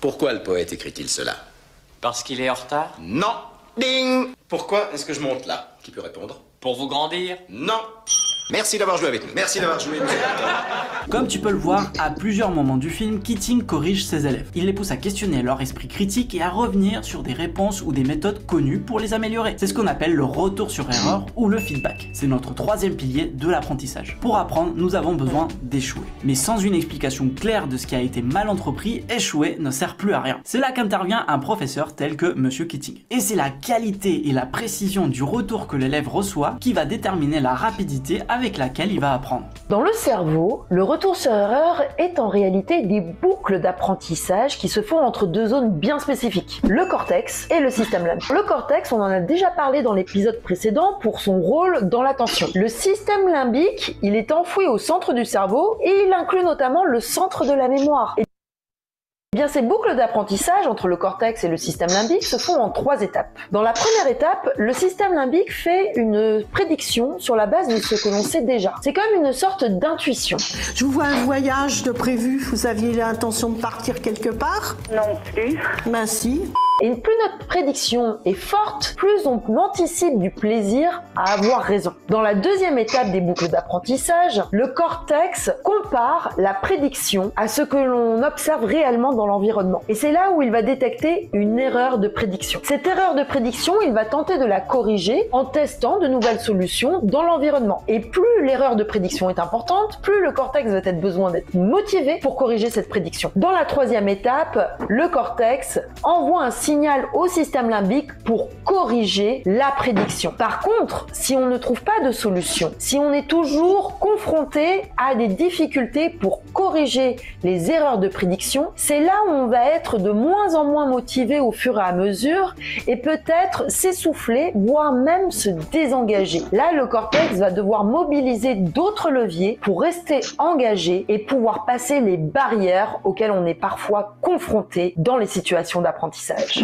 Pourquoi le poète écrit-il cela? Parce qu'il est en retard? Non. Ding. Pourquoi est-ce que je monte là? Qui peut répondre? Pour vous grandir? Non. Merci d'avoir joué avec nous. Merci d'avoir joué, monsieur Dalton. Comme tu peux le voir, à plusieurs moments du film, Keating corrige ses élèves. Il les pousse à questionner leur esprit critique et à revenir sur des réponses ou des méthodes connues pour les améliorer. C'est ce qu'on appelle le retour sur erreur ou le feedback. C'est notre troisième pilier de l'apprentissage. Pour apprendre, nous avons besoin d'échouer. Mais sans une explication claire de ce qui a été mal entrepris, échouer ne sert plus à rien. C'est là qu'intervient un professeur tel que Monsieur Keating. Et c'est la qualité et la précision du retour que l'élève reçoit qui va déterminer la rapidité avec laquelle il va apprendre. Dans le cerveau, le retour sur erreur est en réalité des boucles d'apprentissage qui se font entre deux zones bien spécifiques, le cortex et le système limbique. Le cortex, on en a déjà parlé dans l'épisode précédent pour son rôle dans l'attention. Le système limbique, il est enfoui au centre du cerveau et il inclut notamment le centre de la mémoire. Eh bien, ces boucles d'apprentissage entre le cortex et le système limbique se font en 3 étapes. Dans la première étape, le système limbique fait une prédiction sur la base de ce que l'on sait déjà. C'est comme une sorte d'intuition. Je vous vois un voyage de prévu, vous aviez l'intention de partir quelque part? Non plus. Ben si. Et plus notre prédiction est forte, plus on anticipe du plaisir à avoir raison. Dans la deuxième étape des boucles d'apprentissage, le cortex compare la prédiction à ce que l'on observe réellement dans l'environnement. Et c'est là où il va détecter une erreur de prédiction. Cette erreur de prédiction, il va tenter de la corriger en testant de nouvelles solutions dans l'environnement. Et plus l'erreur de prédiction est importante, plus le cortex va être besoin d'être motivé pour corriger cette prédiction. Dans la troisième étape, le cortex envoie un signal au système limbique pour corriger la prédiction. Par contre, si on ne trouve pas de solution, si on est toujours confronté à des difficultés pour corriger les erreurs de prédiction, c'est là où on va être de moins en moins motivé au fur et à mesure et peut-être s'essouffler, voire même se désengager. Là, le cortex va devoir mobiliser d'autres leviers pour rester engagé et pouvoir passer les barrières auxquelles on est parfois confronté dans les situations d'apprentissage.